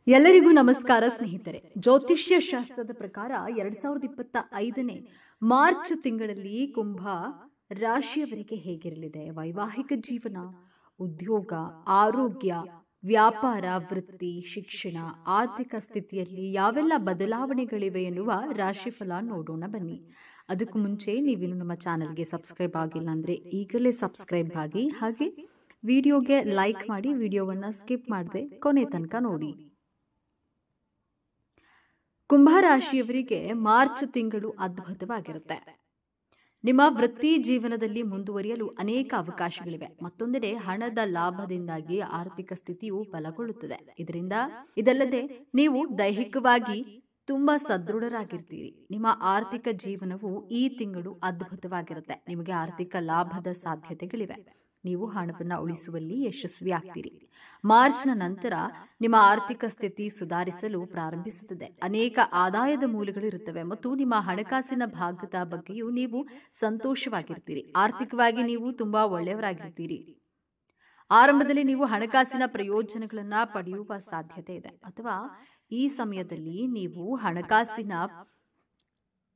ಎಲ್ಲರಿಗೂ ನಮಸ್ಕಾರ ಸ್ನೇಹಿತರೆ. ಜ್ಯೋತಿಷ್ಯ ಶಾಸ್ತ್ರದ ಪ್ರಕಾರ 2025ನೇ ಮಾರ್ಚ್ ತಿಂಗಳಲ್ಲಿ ಕುಂಭ ರಾಶಿಯವರಿಗೆ ಹೇಗಿರಲಿದೆ, ವೈವಾಹಿಕ ಜೀವನ, ಉದ್ಯೋಗ, ಆರೋಗ್ಯ, ವ್ಯಾಪಾರ, ವೃತ್ತಿ, ಶಿಕ್ಷಣ, ಆರ್ಥಿಕ ಸ್ಥಿತಿಯಲ್ಲಿ ಯಾವೆಲ್ಲ ಬದಲಾವಣೆಗಳಿವೆ ಎನ್ನುವ ರಾಶಿಫಲ ನೋಡೋಣ ಬನ್ನಿ. ಅದಕ್ಕೂ ಮುಂಚೆ ನೀವಿನ್ನು ನಮ್ಮ ಚಾನೆಲ್ಗೆ ಸಬ್ಸ್ಕ್ರೈಬ್ ಆಗಿಲ್ಲ ಅಂದ್ರೆ ಈಗಲೇ ಸಬ್ಸ್ಕ್ರೈಬ್ ಆಗಿ, ಹಾಗೆ ವಿಡಿಯೋಗೆ ಲೈಕ್ ಮಾಡಿ, ವಿಡಿಯೋವನ್ನ ಸ್ಕಿಪ್ ಮಾಡದೆ ಕೊನೆ ತನಕ ನೋಡಿ. ಕುಂಭರಾಶಿಯವರಿಗೆ ಮಾರ್ಚ್ ತಿಂಗಳು ಅದ್ಭುತವಾಗಿರುತ್ತೆ. ನಿಮ್ಮ ವೃತ್ತಿ ಜೀವನದಲ್ಲಿ ಮುಂದುವರಿಯಲು ಅನೇಕ ಅವಕಾಶಗಳಿವೆ. ಮತ್ತೊಂದೆಡೆ ಹಣದ ಲಾಭದಿಂದಾಗಿ ಆರ್ಥಿಕ ಸ್ಥಿತಿಯು ಬಲಗೊಳ್ಳುತ್ತದೆ. ಇದಲ್ಲದೆ ನೀವು ದೈಹಿಕವಾಗಿ ತುಂಬಾ ಸದೃಢರಾಗಿರ್ತೀರಿ. ನಿಮ್ಮ ಆರ್ಥಿಕ ಜೀವನವು ಈ ತಿಂಗಳು ಅದ್ಭುತವಾಗಿರುತ್ತೆ. ನಿಮಗೆ ಆರ್ಥಿಕ ಲಾಭದ ಸಾಧ್ಯತೆಗಳಿವೆ. ನೀವು ಹಣವನ್ನು ಉಳಿಸುವಲ್ಲಿ ಯಶಸ್ವಿಯಾಗ್ತೀರಿ. ಮಾರ್ಚ್ನ ನಂತರ ನಿಮ್ಮ ಆರ್ಥಿಕ ಸ್ಥಿತಿ ಸುಧಾರಿಸಲು ಪ್ರಾರಂಭಿಸುತ್ತದೆ. ಅನೇಕ ಆದಾಯದ ಮೂಲಗಳು ಇರುತ್ತವೆ ಮತ್ತು ನಿಮ್ಮ ಹಣಕಾಸಿನ ಭಾಗದ ಬಗ್ಗೆಯೂ ನೀವು ಸಂತೋಷವಾಗಿರ್ತೀರಿ. ಆರ್ಥಿಕವಾಗಿ ನೀವು ತುಂಬಾ ಒಳ್ಳೆಯವರಾಗಿರ್ತೀರಿ. ಆರಂಭದಲ್ಲಿ ನೀವು ಹಣಕಾಸಿನ ಪ್ರಯೋಜನಗಳನ್ನ ಪಡೆಯುವ ಸಾಧ್ಯತೆ ಇದೆ, ಅಥವಾ ಈ ಸಮಯದಲ್ಲಿ ನೀವು ಹಣಕಾಸಿನ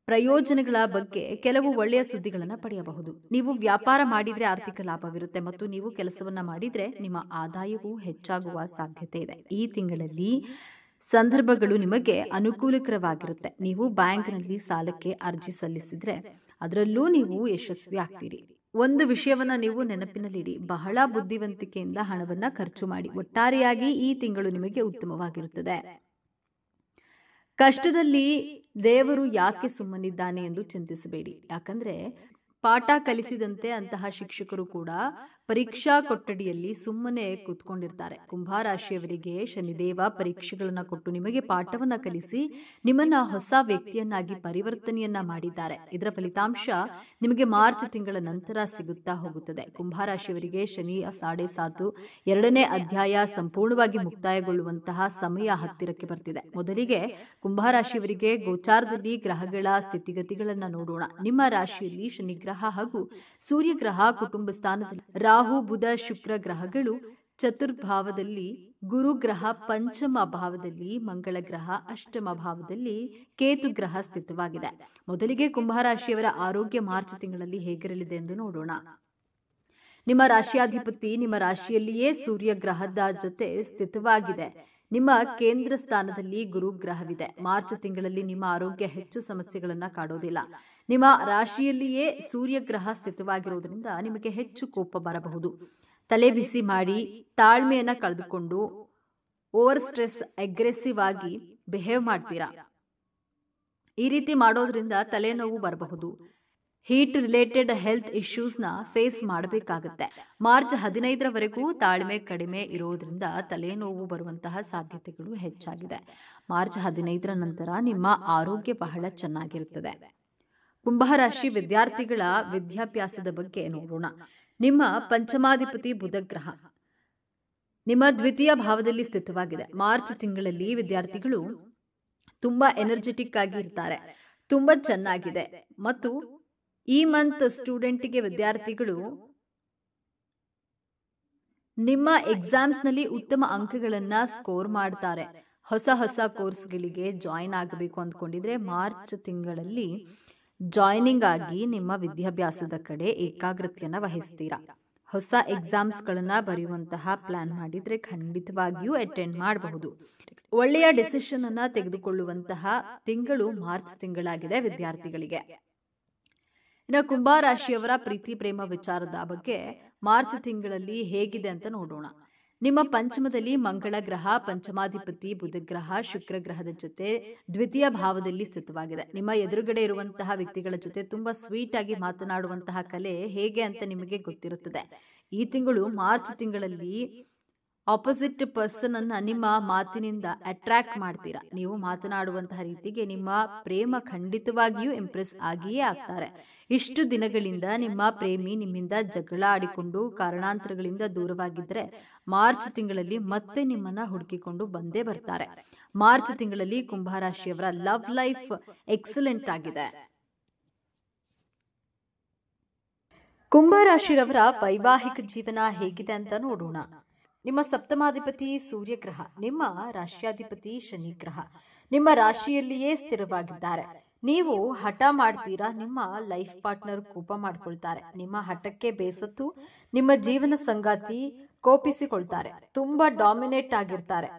ಪ್ರಯೋಜನಗಳ ಬಗ್ಗೆ ಕೆಲವು ಒಳ್ಳೆಯ ಸುದ್ದಿಗಳನ್ನು ಪಡೆಯಬಹುದು. ನೀವು ವ್ಯಾಪಾರ ಮಾಡಿದ್ರೆ ಆರ್ಥಿಕ ಲಾಭವಿರುತ್ತೆ ಮತ್ತು ನೀವು ಕೆಲಸವನ್ನ ಮಾಡಿದ್ರೆ ನಿಮ್ಮ ಆದಾಯವೂ ಹೆಚ್ಚಾಗುವ ಸಾಧ್ಯತೆ ಇದೆ. ಈ ತಿಂಗಳಲ್ಲಿ ಸಂದರ್ಭಗಳು ನಿಮಗೆ ಅನುಕೂಲಕರವಾಗಿರುತ್ತೆ. ನೀವು ಬ್ಯಾಂಕ್ನಲ್ಲಿ ಸಾಲಕ್ಕೆ ಅರ್ಜಿ ಸಲ್ಲಿಸಿದ್ರೆ ಅದರಲ್ಲೂ ನೀವು ಯಶಸ್ವಿ ಆಗ್ತೀರಿ. ಒಂದು ವಿಷಯವನ್ನ ನೀವು ನೆನಪಿನಲ್ಲಿಡಿ, ಬಹಳ ಬುದ್ಧಿವಂತಿಕೆಯಿಂದ ಹಣವನ್ನ ಖರ್ಚು ಮಾಡಿ. ಒಟ್ಟಾರೆಯಾಗಿ ಈ ತಿಂಗಳು ನಿಮಗೆ ಉತ್ತಮವಾಗಿರುತ್ತದೆ. ಕಷ್ಟದಲ್ಲಿ ದೇವರು ಯಾಕೆ ಸುಮ್ಮನಿದ್ದಾನೆ ಎಂದು ಚಿಂತಿಸಬೇಡಿ. ಯಾಕಂದ್ರೆ ಪಾಠ ಕಲಿಸಿದಂತೆ ಅಂತಹ ಶಿಕ್ಷಕರು ಕೂಡ ಪರೀಕ್ಷಾ ಕೊಠಡಿಯಲ್ಲಿ ಸುಮ್ಮನೆ ಕೂತ್ಕೊಂಡಿರ್ತಾರೆ. ಕುಂಭರಾಶಿಯವರಿಗೆ ಶನಿದೇವ ಪರೀಕ್ಷೆಗಳನ್ನ ಕೊಟ್ಟು ನಿಮಗೆ ಪಾಠವನ್ನ ಕಲಿಸಿ ನಿಮ್ಮನ್ನ ಹೊಸ ವ್ಯಕ್ತಿಯನ್ನಾಗಿ ಪರಿವರ್ತನೆಯನ್ನ ಮಾಡಿದ್ದಾರೆ. ಇದರ ಫಲಿತಾಂಶ ನಿಮಗೆ ಮಾರ್ಚ್ ತಿಂಗಳ ನಂತರ ಸಿಗುತ್ತಾ ಹೋಗುತ್ತದೆ. ಕುಂಭರಾಶಿಯವರಿಗೆ ಶನಿ 7.5 2ನೇ ಅಧ್ಯಾಯ ಸಂಪೂರ್ಣವಾಗಿ ಮುಕ್ತಾಯಗೊಳ್ಳುವಂತಹ ಸಮಯ ಹತ್ತಿರಕ್ಕೆ ಬರ್ತಿದೆ. ಮೊದಲಿಗೆ ಕುಂಭರಾಶಿಯವರಿಗೆ ಗೋಚಾರದಲ್ಲಿ ಗ್ರಹಗಳ ಸ್ಥಿತಿಗತಿಗಳನ್ನ ನೋಡೋಣ. ನಿಮ್ಮ ರಾಶಿಯಲ್ಲಿ ಶನಿ ಗ್ರಹ ಹಾಗೂ ಸೂರ್ಯ ಗ್ರಹ ಕುಟುಂಬ ಸ್ಥಾನದಲ್ಲಿ, ರಾಹು ಬುಧ ಶುಕ್ರ ಗ್ರಹಗಳು ಚತುರ್ಭಾವದಲ್ಲಿ, ಗುರು ಗ್ರಹ ಪಂಚಮ ಭಾವದಲ್ಲಿ, ಮಂಗಳ ಗ್ರಹ ಅಷ್ಟಮ ಭಾವದಲ್ಲಿ, ಕೇತು ಗ್ರಹ ಸ್ಥಿತವಾಗಿದೆ. ಮೊದಲಿಗೆ ಕುಂಭರಾಶಿಯವರ ಆರೋಗ್ಯ ಮಾರ್ಚ್ ತಿಂಗಳಲ್ಲಿ ಹೇಗಿರಲಿದೆ ಎಂದು ನೋಡೋಣ. ನಿಮ್ಮ ರಾಶಿಯಾಧಿಪತಿ ನಿಮ್ಮ ರಾಶಿಯಲ್ಲಿಯೇ ಸೂರ್ಯ ಗ್ರಹದ ಜೊತೆ ಸ್ಥಿತವಾಗಿದೆ. ನಿಮ್ಮ ಕೇಂದ್ರ ಸ್ಥಾನದಲ್ಲಿ ಗುರು ಗ್ರಹವಿದೆ. ಮಾರ್ಚ್ ತಿಂಗಳಲ್ಲಿ ನಿಮ್ಮ ಆರೋಗ್ಯ ಹೆಚ್ಚು ಸಮಸ್ಯೆಗಳನ್ನ ಕಾಡೋದಿಲ್ಲ. ನಿಮ್ಮ ರಾಶಿಯಲ್ಲಿಯೇ ಸೂರ್ಯ ಗ್ರಹ ಸ್ಥಿತವಾಗಿರುವುದರಿಂದ ನಿಮಗೆ ಹೆಚ್ಚು ಕೋಪ ಬರಬಹುದು. ತಲೆ ಬಿಸಿ ಮಾಡಿ ತಾಳ್ಮೆಯನ್ನ ಕಳೆದುಕೊಂಡು ಓವರ್ ಸ್ಟ್ರೆಸ್, ಅಗ್ರೆಸಿವ್ ಆಗಿ ಬಿಹೇವ್ ಮಾಡ್ತೀರಾ. ಈ ರೀತಿ ಮಾಡೋದ್ರಿಂದ ತಲೆನೋವು ಬರಬಹುದು. ಹೀಟ್ ರಿಲೇಟೆಡ್ ಹೆಲ್ತ್ ಇಶ್ಯೂಸ್ ನ ಫೇಸ್ ಮಾಡಬೇಕಾಗುತ್ತೆ. ಮಾರ್ಚ್ 15ರವರೆಗೂ ತಾಳ್ಮೆ ಕಡಿಮೆ ಇರೋದ್ರಿಂದ ತಲೆನೋವು ಬರುವಂತಹ ಸಾಧ್ಯತೆಗಳು ಹೆಚ್ಚಾಗಿದೆ. ಮಾರ್ಚ್ 15ರ ನಂತರ ನಿಮ್ಮ ಆರೋಗ್ಯ ಬಹಳ ಚೆನ್ನಾಗಿರುತ್ತದೆ. ಕುಂಭರಾಶಿ ವಿದ್ಯಾರ್ಥಿಗಳ ವಿದ್ಯಾಭ್ಯಾಸದ ಬಗ್ಗೆ ನೋಡೋಣ. ನಿಮ್ಮ ಪಂಚಮಾಧಿಪತಿ ಬುಧ ಗ್ರಹ ನಿಮ್ಮ ದ್ವಿತೀಯ ಭಾವದಲ್ಲಿ ಸ್ಥಿತವಾಗಿದೆ. ಮಾರ್ಚ್ ತಿಂಗಳಲ್ಲಿ ವಿದ್ಯಾರ್ಥಿಗಳು ತುಂಬಾ ಎನರ್ಜೆಟಿಕ್ ಆಗಿ ಇರ್ತಾರೆ. ತುಂಬಾ ಚೆನ್ನಾಗಿದೆ. ಮತ್ತು ಈ ಮಂತ್ ಸ್ಟೂಡೆಂಟ್ಗೆ ವಿದ್ಯಾರ್ಥಿಗಳು ನಿಮ್ಮ ಎಕ್ಸಾಮ್ಸ್ ನಲ್ಲಿ ಉತ್ತಮ ಅಂಕಗಳನ್ನ ಸ್ಕೋರ್ ಮಾಡ್ತಾರೆ. ಹೊಸ ಕೋರ್ಸ್ಗಳಿಗೆ ಜಾಯಿನ್ ಆಗಬೇಕು ಅಂದ್ಕೊಂಡಿದ್ರೆ ಮಾರ್ಚ್ ತಿಂಗಳಲ್ಲಿ ಜಾಯ್ನಿಂಗ್ ಆಗಿ ನಿಮ್ಮ ವಿದ್ಯಾಭ್ಯಾಸದ ಕಡೆ ಏಕಾಗ್ರತೆಯನ್ನ ವಹಿಸ್ತೀರಾ. ಹೊಸ ಎಕ್ಸಾಮ್ಸ್ ಗಳನ್ನ ಬರೆಯುವಂತಹ ಪ್ಲಾನ್ ಮಾಡಿದ್ರೆ ಖಂಡಿತವಾಗಿಯೂ ಅಟೆಂಡ್ ಮಾಡಬಹುದು. ಒಳ್ಳೆಯ ಡಿಸಿಷನ್ ಅನ್ನ ತೆಗೆದುಕೊಳ್ಳುವಂತಹ ತಿಂಗಳು ಮಾರ್ಚ್ ತಿಂಗಳಾಗಿದೆ ವಿದ್ಯಾರ್ಥಿಗಳಿಗೆ. ಇನ್ನು ಕುಂಭರಾಶಿಯವರ ಪ್ರೀತಿ ಪ್ರೇಮ ವಿಚಾರದ ಬಗ್ಗೆ ಮಾರ್ಚ್ ತಿಂಗಳಲ್ಲಿ ಹೇಗಿದೆ ಅಂತ ನೋಡೋಣ. ನಿಮ್ಮ ಪಂಚಮದಲ್ಲಿ ಮಂಗಳ ಗ್ರಹ ಪಂಚಮಾಧಿಪತಿ ಬುಧ ಗ್ರಹ ಶುಕ್ರ ಗ್ರಹದ ಜೊತೆ ದ್ವಿತೀಯ ಭಾವದಲ್ಲಿ ಸ್ಥಿತವಾಗಿದೆ. ನಿಮ್ಮ ಎದುರುಗಡೆ ಇರುವಂತಹ ವ್ಯಕ್ತಿಗಳ ಜೊತೆ ತುಂಬಾ ಸ್ವೀಟ್ ಆಗಿ ಮಾತನಾಡುವಂತಹ ಕಲೆ ಹೇಗೆ ಅಂತ ನಿಮಗೆ ಗೊತ್ತಿರುತ್ತದೆ. ಈ ತಿಂಗಳು ಮಾರ್ಚ್ ತಿಂಗಳಲ್ಲಿ ಆಪೋಸಿಟ್ ಪರ್ಸನ್ ಅನ್ನ ನಿಮ್ಮ ಮಾತಿನಿಂದ ಅಟ್ರಾಕ್ಟ್ ಮಾಡ್ತೀರಾ. ನೀವು ಮಾತನಾಡುವಂತಹ ರೀತಿಗೆ ನಿಮ್ಮ ಪ್ರೇಮ ಖಂಡಿತವಾಗಿಯೂ ಇಂಪ್ರೆಸ್ ಆಗಿಯೇ ಆಗ್ತಾರೆ. ಇಷ್ಟು ದಿನಗಳಿಂದ ನಿಮ್ಮ ಪ್ರೇಮಿ ನಿಮ್ಮಿಂದ ಜಗಳ ಆಡಿಕೊಂಡು ಕಾರಣಾಂತರಗಳಿಂದ ದೂರವಾಗಿದ್ರೆ ಮಾರ್ಚ್ ತಿಂಗಳಲ್ಲಿ ಮತ್ತೆ ನಿಮ್ಮನ್ನ ಹುಡುಕಿಕೊಂಡು ಬಂದೇ ಬರ್ತಾರೆ. ಮಾರ್ಚ್ ತಿಂಗಳಲ್ಲಿ ಕುಂಭರಾಶಿಯವರ ಲವ್ ಲೈಫ್ ಎಕ್ಸಲೆಂಟ್ ಆಗಿದೆ. ಕುಂಭರಾಶಿಯವರ ವೈವಾಹಿಕ ಜೀವನ ಹೇಗಿದೆ ಅಂತ ನೋಡೋಣ. ನಿಮ್ಮ ಸಪ್ತಮಾಧಿಪತಿ ಸೂರ್ಯಗ್ರಹ, ನಿಮ್ಮ ರಾಶ್ಯಾಧಿಪತಿ ಶನಿ ಗ್ರಹ ನಿಮ್ಮ ರಾಶಿಯಲ್ಲಿಯೇ ಸ್ಥಿರವಾಗಿದ್ದಾರೆ. ನೀವು ಹಠ ಮಾಡ್ತೀರಾ, ನಿಮ್ಮ ಲೈಫ್ ಪಾರ್ಟ್ನರ್ ಕೋಪ ಮಾಡ್ಕೊಳ್ತಾರೆ. ನಿಮ್ಮ ಹಠಕ್ಕೆ ಬೇಸತ್ತು ನಿಮ್ಮ ಜೀವನ ಸಂಗಾತಿ ಕೋಪಿಸಿಕೊಳ್ತಾರೆ, ತುಂಬಾ ಡಾಮಿನೇಟ್ ಆಗಿರ್ತಾರೆ.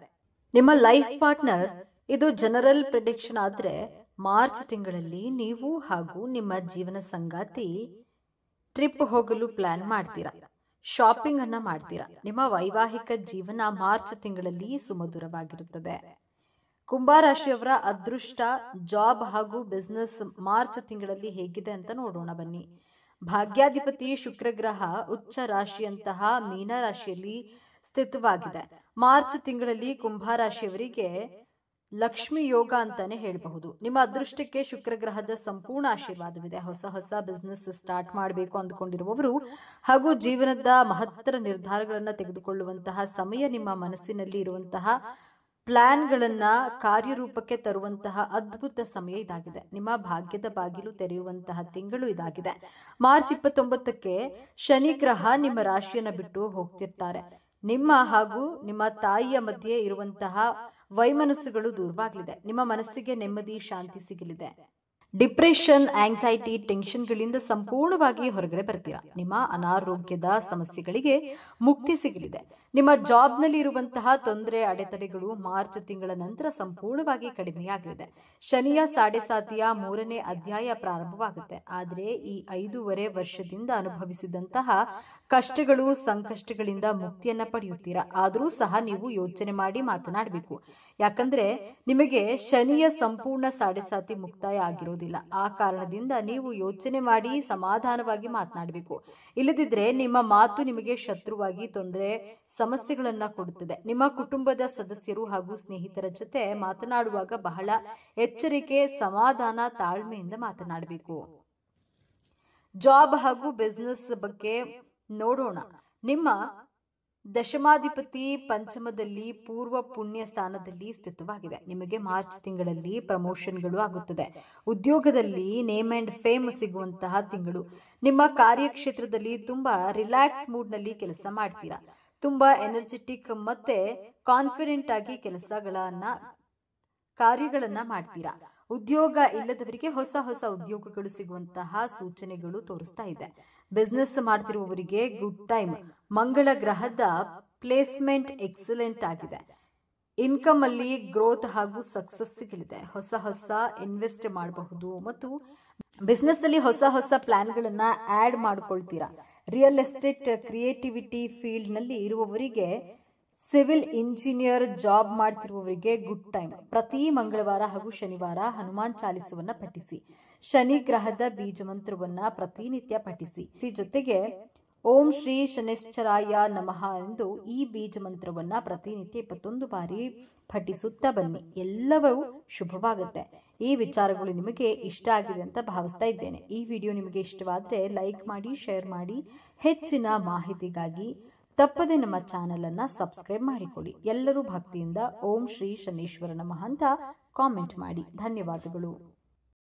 ನಿಮ್ಮ ಲೈಫ್ ಪಾರ್ಟ್ನರ್, ಇದು ಜನರಲ್ ಪ್ರಿಡಿಕ್ಷನ್ ಆದ್ರೆ ಮಾರ್ಚ್ ತಿಂಗಳಲ್ಲಿ ನೀವು ಹಾಗೂ ನಿಮ್ಮ ಜೀವನ ಸಂಗಾತಿ ಟ್ರಿಪ್ ಹೋಗಲು ಪ್ಲಾನ್ ಮಾಡ್ತೀರಾ, ಶಾಪಿಂಗ್ ಅನ್ನ ಮಾಡ್ತೀರಾ. ನಿಮ್ಮ ವೈವಾಹಿಕ ಜೀವನ ಮಾರ್ಚ್ ತಿಂಗಳಲ್ಲಿ ಸುಮಧುರವಾಗಿರುತ್ತದೆ. ಕುಂಭರಾಶಿಯವರ ಅದೃಷ್ಟ, ಜಾಬ್ ಹಾಗೂ ಬಿಸ್ನೆಸ್ ಮಾರ್ಚ್ ತಿಂಗಳಲ್ಲಿ ಹೇಗಿದೆ ಅಂತ ನೋಡೋಣ ಬನ್ನಿ. ಭಾಗ್ಯಾಧಿಪತಿ ಶುಕ್ರಗ್ರಹ ಉಚ್ಚ ರಾಶಿಯಂತಹ ಮೀನ ರಾಶಿಯಲ್ಲಿ ಸ್ಥಿತವಾಗಿದೆ. ಮಾರ್ಚ್ ತಿಂಗಳಲ್ಲಿ ಕುಂಭರಾಶಿಯವರಿಗೆ ಲಕ್ಷ್ಮಿ ಯೋಗ ಅಂತಾನೆ ಹೇಳಬಹುದು. ನಿಮ್ಮ ಅದೃಷ್ಟಕ್ಕೆ ಶುಕ್ರಗ್ರಹದ ಸಂಪೂರ್ಣ ಆಶೀರ್ವಾದವಿದೆ. ಹೊಸ ಬಿಸ್ನೆಸ್ ಸ್ಟಾರ್ಟ್ ಮಾಡಬೇಕು ಅಂದುಕೊಂಡಿರುವವರು ಹಾಗೂ ಜೀವನದ ಮಹತ್ತರ ನಿರ್ಧಾರಗಳನ್ನು ತೆಗೆದುಕೊಳ್ಳುವಂತಹ ಸಮಯ, ನಿಮ್ಮ ಮನಸ್ಸಿನಲ್ಲಿ ಇರುವಂತಹ ಪ್ಲಾನ್ಗಳನ್ನ ಕಾರ್ಯರೂಪಕ್ಕೆ ತರುವಂತಹ ಅದ್ಭುತ ಸಮಯ ಇದಾಗಿದೆ. ನಿಮ್ಮ ಭಾಗ್ಯದ ಬಾಗಿಲು ತೆರೆಯುವಂತಹ ತಿಂಗಳು ಇದಾಗಿದೆ. ಮಾರ್ಚ್ 29ಕ್ಕೆ ಶನಿ ಗ್ರಹ ನಿಮ್ಮ ರಾಶಿಯನ್ನು ಬಿಟ್ಟು ಹೋಗ್ತಿರ್ತಾರೆ. ನಿಮ್ಮ ಹಾಗೂ ನಿಮ್ಮ ತಾಯಿಯ ಮಧ್ಯೆ ಇರುವಂತಹ ವೈಮನಸ್ಸುಗಳು ದೂರವಾಗಲಿದೆ. ನಿಮ್ಮ ಮನಸ್ಸಿಗೆ ನೆಮ್ಮದಿ, ಶಾಂತಿ ಸಿಗಲಿದೆ. ಡಿಪ್ರೆಷನ್, ಆಂಗ್ಸೈಟಿ, ಟೆನ್ಷನ್ಗಳಿಂದ ಸಂಪೂರ್ಣವಾಗಿ ಹೊರಗಡೆ ಬರ್ತೀರಾ. ನಿಮ್ಮ ಅನಾರೋಗ್ಯದ ಸಮಸ್ಯೆಗಳಿಗೆ ಮುಕ್ತಿ ಸಿಗಲಿದೆ. ನಿಮ್ಮ ಜಾಬ್ನಲ್ಲಿ ಇರುವಂತಹ ತೊಂದರೆ, ಅಡೆತಡೆಗಳು ಮಾರ್ಚ್ ತಿಂಗಳ ನಂತರ ಸಂಪೂರ್ಣವಾಗಿ ಕಡಿಮೆಯಾಗಲಿದೆ. ಶನಿಯ ಸಾಡೆಸಾತಿಯ 3ನೇ ಅಧ್ಯಾಯ ಪ್ರಾರಂಭವಾಗುತ್ತೆ. ಆದರೆ ಈ 5.5 ವರ್ಷದಿಂದ ಅನುಭವಿಸಿದಂತಹ ಕಷ್ಟಗಳು, ಸಂಕಷ್ಟಗಳಿಂದ ಮುಕ್ತಿಯನ್ನ ಪಡೆಯುತ್ತೀರಾ. ಆದರೂ ಸಹ ನೀವು ಯೋಚನೆ ಮಾಡಿ ಮಾತನಾಡಬೇಕು. ಯಾಕಂದ್ರೆ ನಿಮಗೆ ಶನಿಯ ಸಂಪೂರ್ಣ ಸಾಡೆಸಾತಿ ಮುಕ್ತಾಯ ಆಗಿರೋದಿಲ್ಲ. ಆ ಕಾರಣದಿಂದ ನೀವು ಯೋಚನೆ ಮಾಡಿ ಸಮಾಧಾನವಾಗಿ ಮಾತನಾಡಬೇಕು. ಇಲ್ಲದಿದ್ರೆ ನಿಮ್ಮ ಮಾತು ನಿಮಗೆ ಶತ್ರುವಾಗಿ ತೊಂದರೆ, ಸಮಸ್ಯೆಗಳನ್ನ ಕೊಡುತ್ತದೆ. ನಿಮ್ಮ ಕುಟುಂಬದ ಸದಸ್ಯರು ಹಾಗೂ ಸ್ನೇಹಿತರ ಜೊತೆ ಮಾತನಾಡುವಾಗ ಬಹಳ ಎಚ್ಚರಿಕೆ, ಸಮಾಧಾನ, ತಾಳ್ಮೆಯಿಂದ ಮಾತನಾಡಬೇಕು. ಜಾಬ್ ಹಾಗೂ ಬಿಸ್ನೆಸ್ ಬಗ್ಗೆ ನೋಡೋಣ. ನಿಮ್ಮ ದಶಮಾಧಿಪತಿ ಪಂಚಮದಲ್ಲಿ ಪೂರ್ವ ಪುಣ್ಯ ಸ್ಥಾನದಲ್ಲಿ ಸ್ಥಿತವಾಗಿದೆ. ನಿಮಗೆ ಮಾರ್ಚ್ ತಿಂಗಳಲ್ಲಿ ಪ್ರಮೋಷನ್ಗಳು ಆಗುತ್ತದೆ. ಉದ್ಯೋಗದಲ್ಲಿ ನೇಮ್ ಅಂಡ್ ಫೇಮ್ ಸಿಗುವಂತಹ ತಿಂಗಳು. ನಿಮ್ಮ ಕಾರ್ಯಕ್ಷೇತ್ರದಲ್ಲಿ ತುಂಬಾ ರಿಲ್ಯಾಕ್ಸ್ ಮೂಡ್ ನಲ್ಲಿ ಕೆಲಸ ಮಾಡ್ತೀರಾ. ತುಂಬಾ ಎನರ್ಜೆಟಿಕ್ ಮತ್ತೆ ಕಾನ್ಫಿಡೆಂಟ್ ಆಗಿ ಕಾರ್ಯಗಳನ್ನ ಮಾಡ್ತೀರಾ. ಉದ್ಯೋಗ ಇಲ್ಲದವರಿಗೆ ಹೊಸ ಉದ್ಯೋಗಗಳು ಸಿಗುವಂತಹ ಸೂಚನೆಗಳು ತೋರಿಸ್ತಾ ಇದೆ. ಬಿಸ್ನೆಸ್ ಮಾಡ್ತಿರುವವರಿಗೆ ಗುಡ್ ಟೈಮ್. ಮಂಗಳ ಗ್ರಹದ ಪ್ಲೇಸ್ಮೆಂಟ್ ಎಕ್ಸಲೆಂಟ್ ಆಗಿದೆ. ಇನ್ಕಮ್ ಅಲ್ಲಿ ಗ್ರೋತ್ ಹಾಗೂ ಸಕ್ಸಸ್ ಸಿಗಲಿದೆ. ಹೊಸ ಇನ್ವೆಸ್ಟ್ ಮಾಡಬಹುದು ಮತ್ತು ಬಿಸ್ನೆಸ್ ಅಲ್ಲಿ ಹೊಸ ಪ್ಲಾನ್ಗಳನ್ನ ಆಡ್ ಮಾಡ್ಕೊಳ್ತೀರಾ. ರಿಯಲ್ ಎಸ್ಟೇಟ್, ಕ್ರಿಯೇಟಿವಿಟಿ ಫೀಲ್ಡ್ ನಲ್ಲಿ ಇರುವವರಿಗೆ, ಸಿವಿಲ್ ಇಂಜಿನಿಯರ್ ಜಾಬ್ ಮಾಡ್ತಿರುವವರಿಗೆ ಗುಡ್ ಟೈಮ್. ಪ್ರತಿ ಮಂಗಳವಾರ ಹಾಗೂ ಶನಿವಾರ ಹನುಮಾನ್ ಚಾಲಿಸವನ್ನ ಪಠಿಸಿ. ಶನಿ ಗ್ರಹದ ಬೀಜ ಮಂತ್ರವನ್ನ ಪ್ರತಿನಿತ್ಯ ಪಠಿಸಿ. ಜೊತೆಗೆ ಓಂ ಶ್ರೀ ಶನಿಶ್ಚರಾಯ ನಮಃ ಎಂದು ಈ ಬೀಜ ಮಂತ್ರವನ್ನ ಪ್ರತಿನಿತ್ಯ 21 ಬಾರಿ ಪಠಿಸುತ್ತಾ ಬನ್ನಿ. ಎಲ್ಲವೂ ಶುಭವಾಗುತ್ತೆ. ಈ ವಿಚಾರಗಳು ನಿಮಗೆ ಇಷ್ಟ ಆಗಿದೆ ಅಂತ ಭಾವಿಸ್ತಾ ಇದ್ದೇನೆ. ಈ ವಿಡಿಯೋ ನಿಮಗೆ ಇಷ್ಟವಾದ್ರೆ ಲೈಕ್ ಮಾಡಿ, ಶೇರ್ ಮಾಡಿ. ಹೆಚ್ಚಿನ ಮಾಹಿತಿಗಾಗಿ ತಪ್ಪದೆ ನಮ್ಮ ಚಾನೆಲ್ ಅನ್ನ ಸಬ್ಸ್ಕ್ರೈಬ್ ಮಾಡಿಕೊಳ್ಳಿ. ಎಲ್ಲರೂ ಭಕ್ತಿಯಿಂದ ಓಂ ಶ್ರೀ ಶನೀಶ್ವರ ನಮಃ ಅಂತ ಕಾಮೆಂಟ್ ಮಾಡಿ. ಧನ್ಯವಾದಗಳು.